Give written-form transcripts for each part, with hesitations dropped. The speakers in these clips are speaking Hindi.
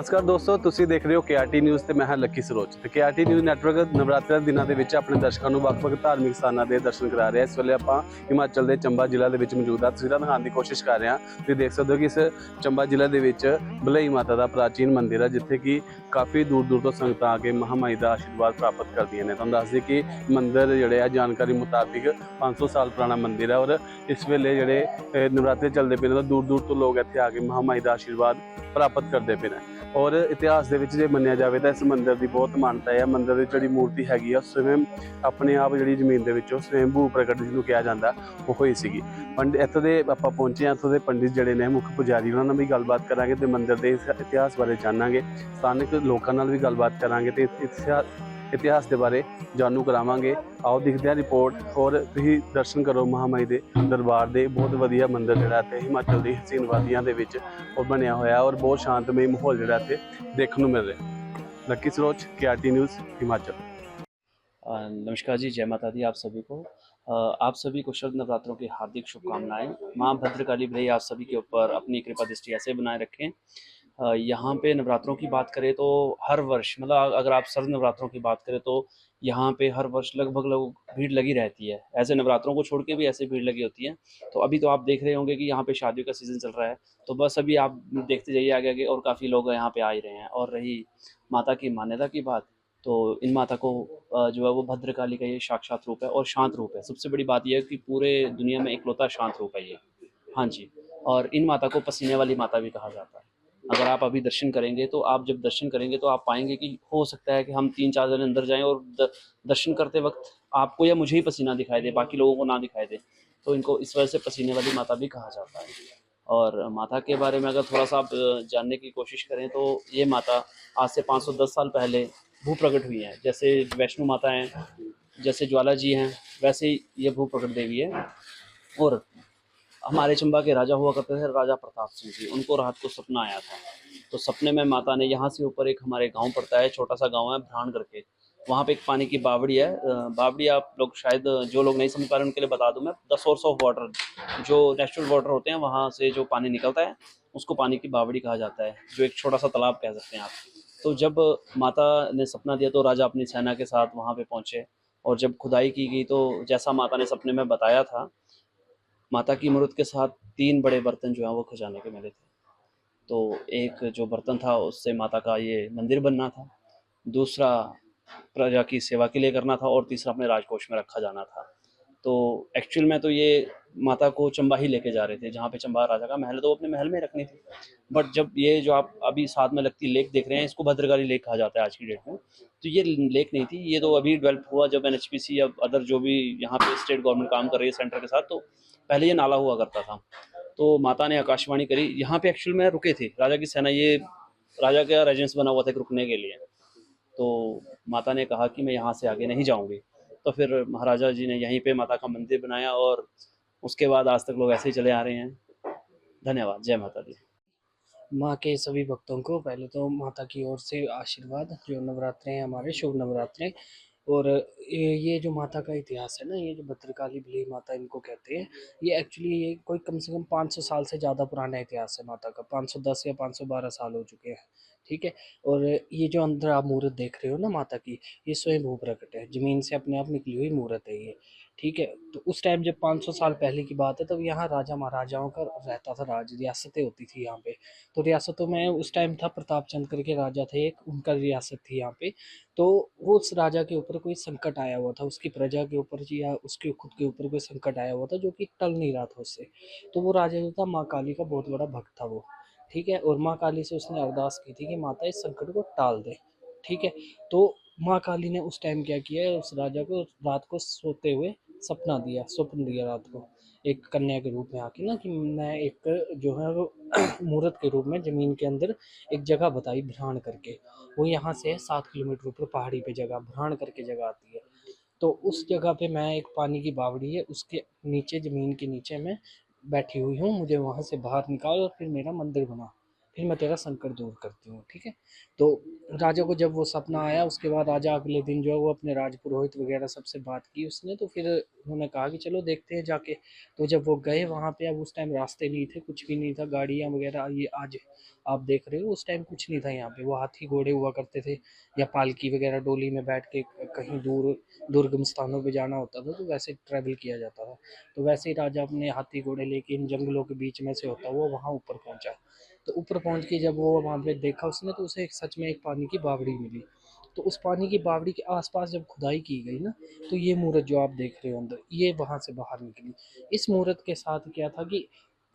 नमस्कार दोस्तों, ਤੁਸੀਂ देख रहे हो KRT न्यूज़ ਤੇ मैं ਹਾਂ ਲੱਕੀ ਸਰੋਜ ਤੇ KRT न्यूज़ ਨੈਟਵਰਕ ਨਵਰਾਤਰੇ ਦੇ ਦਿਨਾਂ ਦੇ ਵਿੱਚ ਆਪਣੇ ਦਰਸ਼ਕਾਂ ਨੂੰ ਵੱਖ-ਵੱਖ ਧਾਰਮਿਕ ਸਥਾਨਾਂ ਦੇ ਦਰਸ਼ਨ ਕਰਾ ਰਿਹਾ। ਇਸ ਵੇਲੇ ਆਪਾਂ ਹਿਮਾਚਲ ਦੇ ਚੰਬਾ ਜ਼ਿਲ੍ਹਾ ਦੇ ਵਿੱਚ ਮੌਜੂਦ ਹਾਂ। ਤਸਵੀਰਾਂ ਦਿਖਾਉਣ ਦੀ ਕੋਸ਼ਿਸ਼ ਕਰ ਰਹੇ ਹਾਂ। ਤੁਸੀਂ ਦੇਖ ਸਕਦੇ ਹੋ ਕਿ ਇਸ ਚੰਬਾ ਜ਼ਿਲ੍ਹਾ ਦੇ ਵਿੱਚ ਬਲਈ ਮਾਤਾ ਦਾ ਪ੍ਰਾਚੀਨ ਮੰਦਿਰ ਹੈ, ਜਿੱਥੇ ਕਿ ਕਾਫੀ ਦੂਰ ਤੋਂ ਸੰਗਤਾਂ ਆ ਕੇ ਮਹਾਮਾਈ ਦਾ ਆਸ਼ੀਰਵਾਦ ਪ੍ਰਾਪਤ ਕਰਦੀਆਂ ਨੇ। ਤੁਹਾਨੂੰ ਦੱਸ ਦਈਏ ਕਿ ਮੰਦਿਰ ਜਿਹੜੇ ਆ ਜਾਣਕਾਰੀ ਮੁਤਾਬਿਕ 500 ਸਾਲ ਪੁਰਾਣਾ ਮੰਦਿਰ ਹੈ ਔਰ ਇਸ ਵੇਲੇ ਜਿਹੜੇ ਨਵਰਾਤਰੇ ਚੱਲਦੇ ਪਏ ਨੇ ਤਾਂ ਦੂਰ ਤੋਂ ਲੋਕ ਇੱਥੇ ਆ ਕੇ ਮਹਾਮਾਈ ਦਾ ਆਸ਼ੀਰਵਾਦ ਪ੍ਰਾਪਤ ਕਰਦੇ ਪਏ ਨੇ। ਔਰ ਇਤਿਹਾਸ ਦੇ ਵਿੱਚ ਜੇ ਮੰਨਿਆ ਜਾਵੇ ਤਾਂ ਇਸ ਮੰਦਿਰ ਦੀ ਬਹੁਤ ਮਾਨਤਾ ਹੈ। ਮੰਦਿਰ ਦੀ ਜਿਹੜੀ ਮੂਰਤੀ ਹੈਗੀ ਆ ਸਵੈਂ ਆਪਣੇ ਆਪ ਜਿਹੜੀ ਜ਼ਮੀਨ ਦੇ ਵਿੱਚੋਂ ਸਵੈਂਭੂ ਪ੍ਰਗਟ ਜਿਹਨੂੰ ਕਿਹਾ ਜਾਂਦਾ ਉਹ ਹੋਈ ਸੀਗੀ। ਇੱਥੋਂ ਦੇ ਆਪਾਂ ਪਹੁੰਚੇ ਹਾਂ, ਇੱਥੋਂ ਦੇ ਪੰਡਿਤ ਜਿਹੜੇ ਨੇ ਮੁੱਖ ਪੁਜਾਰੀ, ਉਹਨਾਂ ਨਾਲ ਵੀ ਗੱਲਬਾਤ ਕਰਾਂਗੇ ਤੇ ਮੰਦਿਰ ਦੇ ਇਤਿਹਾਸ ਬਾਰੇ ਜਾਣਾਂਗੇ। ਸਥਾਨਕ ਲੋਕਾਂ ਨਾਲ ਵੀ ਗੱਲਬਾਤ ਕਰਾਂਗੇ ਤੇ ਇਤਿਹਾਸ ਦੇ ਬਾਰੇ ਜਾਣੂ ਕਰਾਵਾਂਗੇ। आओ दिखते हैं रिपोर्ट और तुसीं दर्शन करो महामाई दे दरबार दे। बहुत वधिया मंदिर जिहड़ा इत्थे हिमाचल दी हसीन वादियां दे विच और बनया होया और बहुत शांतमई माहौल जिहड़ा इत्थे देखने को मिल रहा है। Lucky Saroj, KRT news, Himachal. नमस्कार जी, जय माता दी आप सभी को। आप सभी को शरद नवरात्रों की हार्दिक शुभकामनाएं। माँ भद्रकाली भले आप सभी के ऊपर अपनी कृपा दृष्टि ऐसे बनाए रखें। यहाँ पे नवरात्रों की बात करें तो हर वर्ष, मतलब अगर आप शरद नवरात्रों की बात करें तो यहाँ पे हर वर्ष लगभग भीड़ लगी रहती है। ऐसे नवरात्रों को छोड़ के भी ऐसे भीड़ लगी होती है। तो अभी तो आप देख रहे होंगे कि यहाँ पे शादियों का सीज़न चल रहा है, तो बस अभी आप देखते जाइए आगे आगे, और काफ़ी लोग यहाँ पे आ ही रहे हैं। और रही माता की मान्यता की बात, तो इन माता को जो है वो भद्रकाली का ये साक्षात रूप है और शांत रूप है। सबसे बड़ी बात यह है कि पूरे दुनिया में इकलौता शांत रूप है ये। हाँ जी। और इन माता को पसीने वाली माता भी कहा जाता है। अगर आप अभी दर्शन करेंगे तो आप जब दर्शन करेंगे तो आप पाएंगे कि हो सकता है कि हम 3-4 जने अंदर जाएं और दर्शन करते वक्त आपको या मुझे ही पसीना दिखाई दे, बाकी लोगों को ना दिखाई दे। तो इनको इस वजह से पसीने वाली माता भी कहा जाता है। और माता के बारे में अगर थोड़ा सा आप जानने की कोशिश करें तो ये माता आज से 510 साल पहले भू प्रकट हुई हैं। जैसे वैष्णो माता हैं, जैसे ज्वाला जी हैं, वैसे ही ये भू प्रकट देवी है। और हमारे चंबा के राजा हुआ करते थे, राजा प्रताप सिंह जी। उनको रात को सपना आया था, तो सपने में माता ने, यहाँ से ऊपर एक हमारे गांव पड़ता है, छोटा सा गांव है भ्राण करके, वहाँ पे एक पानी की बावड़ी है। बावड़ी आप लोग शायद, जो लोग नहीं समझ पा रहे उनके लिए बता दूं मैं, द सोर्स ऑफ वाटर, जो नेचुरल वाटर होते हैं वहाँ से जो पानी निकलता है उसको पानी की बावड़ी कहा जाता है, जो एक छोटा सा तालाब कह सकते हैं आप। तो जब माता ने सपना दिया तो राजा अपनी सेना के साथ वहाँ पे पहुँचे, और जब खुदाई की गई तो जैसा माता ने सपने में बताया था, माता की मूर्त के साथ 3 बड़े बर्तन जो हैं वो खजाने के मिले थे। तो एक जो बर्तन था उससे माता का ये मंदिर बनना था, दूसरा प्रजा की सेवा के लिए करना था, और तीसरा अपने राजकोष में रखा जाना था। तो एक्चुअल में तो ये माता को चंबा ही लेके जा रहे थे, जहाँ पे चंबा राजा का महल है, तो वो अपने महल में रखनी थी। बट जब ये जो आप अभी साथ में लगती लेक देख रहे हैं, इसको भद्रकाली लेक कहा जाता है आज की डेट में। तो ये लेक नहीं थी, ये तो अभी डेवलप हुआ जब NHPC या अदर जो भी यहाँ पे स्टेट गवर्नमेंट काम कर रही है सेंटर के साथ, तो पहले ये नाला हुआ करता था। तो माता ने आकाशवाणी करी, यहाँ पे एक्चुअल में रुके थे राजा की सेना, ये राजा का रेजिडेंस बना हुआ था रुकने के लिए। तो माता ने कहा कि मैं यहाँ से आगे नहीं जाऊँगी। तो फिर महाराजा जी ने यहीं पे माता का मंदिर बनाया, और उसके बाद आज तक लोग ऐसे ही चले आ रहे हैं। धन्यवाद। जय माता दी। माँ के सभी भक्तों को पहले तो माता की ओर से आशीर्वाद। जो नवरात्रे हैं हमारे शुभ नवरात्रे, और ये जो माता का इतिहास है ना, ये जो भद्रकाली भली माता इनको कहते हैं, ये एक्चुअली ये कोई कम से कम 500 साल से ज़्यादा पुराना इतिहास है माता का। 510 या 512 साल हो चुके हैं, ठीक है। और ये जो अंदर आप मूर्त देख रहे हो ना माता की, ये स्वयं भू प्रकट है, ज़मीन से अपने आप निकली हुई मूर्त है ये, ठीक है। तो उस टाइम जब 500 साल पहले की बात है, तब यहाँ राजा महाराजाओं का रहता था राज, रियासतें होती थी यहाँ पे। तो रियासतों में उस टाइम था प्रताप चंद करके राजा थे एक, उनका रियासत थी यहाँ पे। तो वो उस राजा के ऊपर कोई संकट आया हुआ था, उसकी प्रजा के ऊपर या उसके खुद के ऊपर कोई संकट आया हुआ था, जो कि टल नहीं रहा था उससे। तो वो राजा जो था, माँ काली का बहुत बड़ा भक्त था वो, ठीक है। और माँ काली से उसने अरदास की थी कि माता इस संकट को टाल दे, ठीक है। तो माँ काली ने उस टाइम क्या किया, उस राजा को रात को सोते हुए सपना दिया, स्वप्न दिया रात को, एक कन्या के रूप में आके ना, कि मैं एक जो है वो मूर्त के रूप में ज़मीन के अंदर एक जगह बताई भ्राण करके। वो यहाँ से है 7 किलोमीटर ऊपर पहाड़ी पे जगह, भ्राण करके जगह आती है। तो उस जगह पे मैं, एक पानी की बावड़ी है, उसके नीचे ज़मीन के नीचे मैं बैठी हुई हूँ, मुझे वहाँ से बाहर निकाल और फिर मेरा मंदिर बना, फिर मैं तेरा संकट दूर करती हूँ, ठीक है। तो राजा को जब वो सपना आया, उसके बाद राजा अगले दिन जो है वो अपने राज पुरोहित वगैरह सबसे बात की उसने, तो फिर उन्होंने कहा कि चलो देखते हैं जाके। तो जब वो गए वहाँ पे, अब उस टाइम रास्ते नहीं थे, कुछ भी नहीं था, गाड़ियाँ वगैरह ये आज आप देख रहे हो, उस टाइम कुछ नहीं था यहाँ पे। वो हाथी घोड़े हुआ करते थे, या पालकी वगैरह डोली में बैठ के कहीं दूर दुर्गम स्थानों पे जाना होता था, तो वैसे ट्रैवल किया जाता था। तो वैसे ही राजा अपने हाथी घोड़े लेके इन जंगलों के बीच में से होता हुआ वहाँ ऊपर पहुंचा। तो ऊपर पहुंच के जब वो वहाँ पे देखा उसने, तो उसे सच में एक पानी की बावड़ी मिली। तो उस पानी की बावड़ी के आसपास जब खुदाई की गई ना, तो ये मूर्त जो आप देख रहे हो अंदर, ये वहां से बाहर निकली। इस मूर्त के साथ क्या था कि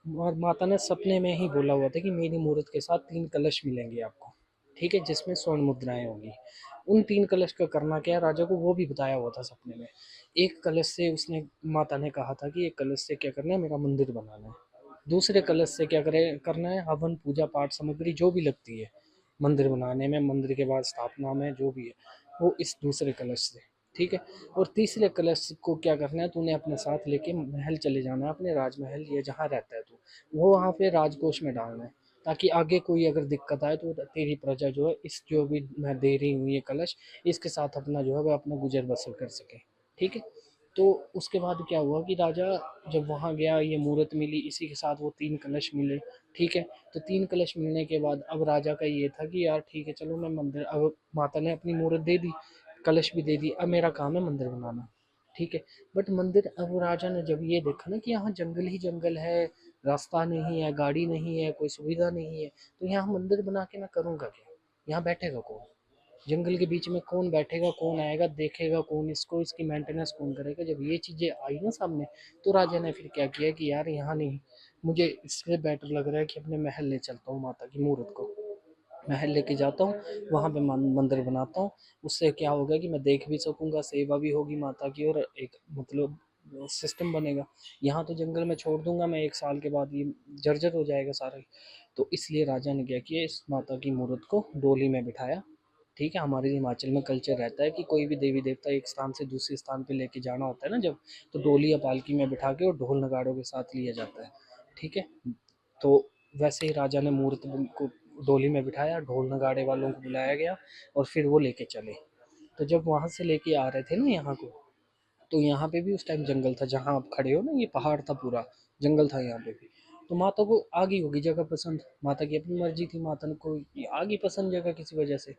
माता ने सपने में ही बोला हुआ था कि मेरी मूर्त के साथ 3 कलश मिलेंगे आपको, ठीक है, जिसमें स्वर्ण मुद्राएं होंगी। उन 3 कलश का करना क्या है, राजा को वो भी बताया हुआ था सपने में। एक कलश से उसने, माता ने कहा था कि एक कलश से क्या करना है, मेरा मंदिर बनाना है। दूसरे कलश से क्या करे करना है, हवन पूजा पाठ सामग्री जो भी लगती है मंदिर बनाने में, मंदिर के बाद स्थापना में जो भी है, वो इस दूसरे कलश से, ठीक है। और तीसरे कलश को क्या करना है, तूने अपने साथ लेके महल चले जाना है, अपने राजमहल या जहाँ रहता है तू, वो वहाँ पे राजकोष में डालना है, ताकि आगे कोई अगर दिक्कत आए तो तेरी प्रजा जो है, इस जो भी मैं दे रही हूँ ये कलश, इसके साथ अपना जो है वह अपना गुजर बसर कर सके, ठीक है। तो उसके बाद क्या हुआ कि राजा जब वहाँ गया, ये मूर्त मिली, इसी के साथ वो 3 कलश मिले, ठीक है। तो 3 कलश मिलने के बाद अब राजा का ये था कि यार ठीक है चलो मैं मंदिर, अब माता ने अपनी मूर्त दे दी, कलश भी दे दी, अब मेरा काम है मंदिर बनाना, ठीक है। बट मंदिर, अब राजा ने जब ये देखा ना कि यहाँ जंगल ही जंगल है, रास्ता नहीं है, गाड़ी नहीं है, कोई सुविधा नहीं है, तो यहाँ मंदिर बना के मैं करूँगा क्या, यहाँ बैठेगा कौन, जंगल के बीच में कौन बैठेगा, कौन आएगा, देखेगा कौन इसको, इसकी मेंटेनेंस कौन करेगा। जब ये चीज़ें आई ना सामने, तो राजा ने फिर क्या किया कि यार यहाँ नहीं, मुझे इससे बेटर लग रहा है कि अपने महल ले चलता हूँ, माता की मूर्त को महल लेके जाता हूँ, वहाँ पे मंदिर बनाता हूँ। उससे क्या होगा कि मैं देख भी सकूँगा, सेवा भी होगी माता की, और एक मतलब सिस्टम बनेगा। यहाँ तो जंगल में छोड़ दूंगा मैं, 1 साल के बाद ये जर्जर हो जाएगा सारा ही। तो इसलिए राजा ने क्या किया, इस माता की मूर्त को डोली में बिठाया, ठीक है। हमारे हिमाचल में कल्चर रहता है कि कोई भी देवी देवता एक स्थान से दूसरे स्थान पे लेके जाना होता है ना जब, तो डोली या पालकी में बिठा के और ढोल नगाड़ों के साथ लिया जाता है, ठीक है। तो वैसे ही राजा ने मूर्त को डोली में बिठाया, ढोल नगाड़े वालों को बुलाया गया, और फिर वो लेके चले। तो जब वहाँ से लेके आ रहे थे ना यहाँ को, तो यहाँ पे भी उस टाइम जंगल था, जहाँ आप खड़े हो ना, ये पहाड़ था, पूरा जंगल था यहाँ पे भी। तो माता को आ गई होगी जगह पसंद, माता की अपनी मर्जी थी, माता को आ गई पसंद जगह किसी वजह से।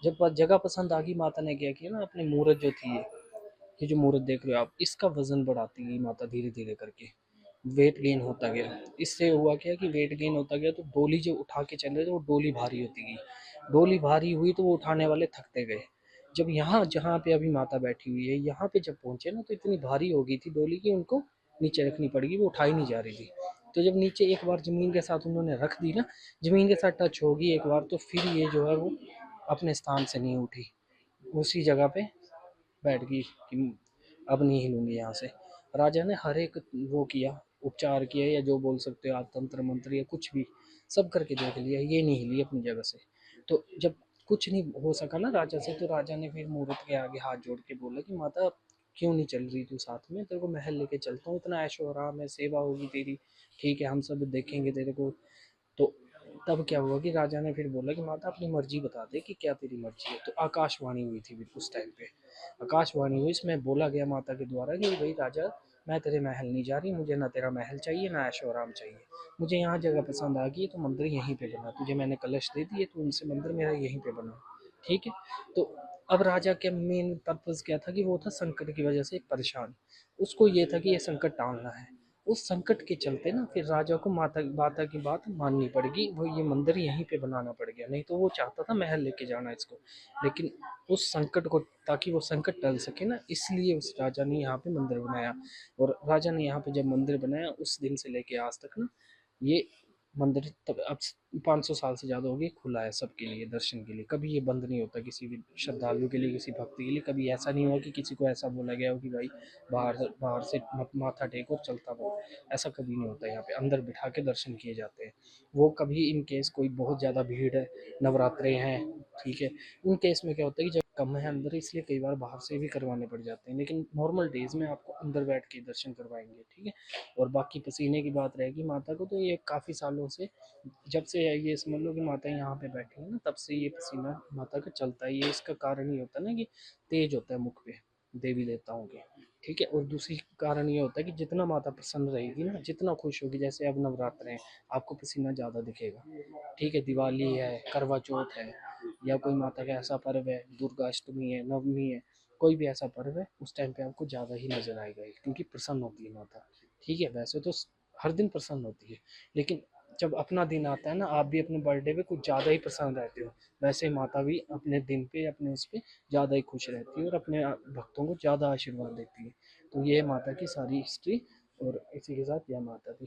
जब जगह पसंद आ गई, माता ने क्या किया ना, अपनी मूर्त जो थी, ये जो मूर्त देख रहे हो आप, इसका वजन बढ़ाती गई माता धीरे धीरे करके, वेट गेन होता गया। इससे हुआ क्या कि वेट गेन होता गया, तो डोली जो उठा के चल रहे थे वो डोली भारी होती गई, डोली भारी हुई तो वो उठाने वाले थकते गए। जब यहाँ जहाँ पे अभी माता बैठी हुई है, यहाँ पे जब पहुंचे ना, तो इतनी भारी हो गई थी डोली की उनको नीचे रखनी पड़ेगी, वो उठाई नहीं जा रही थी। तो जब नीचे एक बार जमीन के साथ उन्होंने रख दी ना, जमीन के साथ टच होगी एक बार, तो फिर ये जो है वो अपने स्थान से नहीं उठी, उसी जगह पे बैठ गई कि अब नहीं हिलूंगी यहाँ से। राजा ने हर एक वो किया, उपचार किया, या जो बोल सकते हो आप, तंत्र मंत्र या कुछ भी, सब करके देख लिया, ये नहीं हिली अपनी जगह से। तो जब कुछ नहीं हो सका ना राजा से, तो राजा ने फिर मूर्त के आगे हाथ जोड़ के बोला कि माता क्यों नहीं चल रही तू साथ में, तेरे को महल लेके चलता हूँ, इतना ऐशो आराम है, सेवा होगी तेरी, ठीक है, हम सब देखेंगे तेरे को। तो तब क्या हुआ कि राजा ने फिर बोला कि माता अपनी मर्जी बता दे कि क्या तेरी मर्जी है। तो आकाशवाणी हुई थी उस टाइम पे, आकाशवाणी हुई, इसमें बोला गया माता के द्वारा कि भाई राजा, मैं तेरे महल नहीं जा रही, मुझे ना तेरा महल चाहिए ना ऐशो आराम चाहिए, मुझे यहाँ जगह पसंद आ गई, तो मंदिर यहीं पे बना, तुझे मैंने कलश दे दिए, तो उनसे मंदिर मेरा यहीं पे बना, ठीक है। तो अब राजा के मेन पर्पज क्या था कि वो था संकट की वजह से परेशान, उसको ये था कि ये संकट टालना है। उस संकट के चलते ना फिर राजा को माता माता की बात माननी पड़ेगी, वो ये मंदिर यहीं पे बनाना पड़ गया, नहीं तो वो चाहता था महल लेके जाना इसको, लेकिन उस संकट को, ताकि वो संकट टल सके ना, इसलिए उस राजा ने यहाँ पे मंदिर बनाया। और राजा ने यहाँ पे जब मंदिर बनाया, उस दिन से लेके आज तक ना, ये मंदिर तब अब 500 साल से ज़्यादा हो गए खुला है सबके लिए, दर्शन के लिए, कभी ये बंद नहीं होता किसी भी श्रद्धालु के लिए, किसी भक्ति के लिए। कभी ऐसा नहीं हुआ कि किसी को ऐसा बोला गया हो कि भाई बाहर से माथा टेक और चलता बनो, ऐसा कभी नहीं होता। यहाँ पे अंदर बिठा के दर्शन किए जाते हैं। वो कभी इन केस कोई बहुत ज़्यादा भीड़ है, नवरात्रे हैं, ठीक है, उन केस में क्या होता है कि जब कम है अंदर, इसलिए कई बार बाहर से भी करवाने पड़ जाते हैं, लेकिन नॉर्मल डेज में आपको अंदर बैठ के दर्शन करवाएंगे, ठीक है। और बाकी पसीने की बात रहेगी माता को, तो ये काफ़ी सालों से, जब से ये समझ लो कि माता यहाँ पे बैठी है ना, तब से ये पसीना माता का चलता है। ये इसका कारण ये होता है ना कि तेज होता है मुख पे देवी देवताओं के, ठीक है। और दूसरी कारण ये होता है कि जितना माता प्रसन्न रहेगी ना, जितना खुश होगी, जैसे अब नवरात्र हैं, आपको पसीना ज़्यादा दिखेगा, ठीक है। दिवाली है, करवा चौथ है, या कोई माता का ऐसा पर्व है, दुर्गा अष्टमी है, नवमी है, कोई भी ऐसा पर्व है, उस टाइम पे आपको ज़्यादा ही नजर आएगा ये, क्योंकि प्रसन्न होती है माता, ठीक है। वैसे तो हर दिन प्रसन्न होती है, लेकिन जब अपना दिन आता है ना, आप भी अपने बर्थडे पे कुछ ज़्यादा ही प्रसन्न रहते हो, वैसे माता भी अपने दिन पे, अपने उस पे ज़्यादा ही खुश रहती है और अपने भक्तों को ज़्यादा आशीर्वाद देती है। तो ये है माता की सारी हिस्ट्री, और इसी के साथ यह माता दी।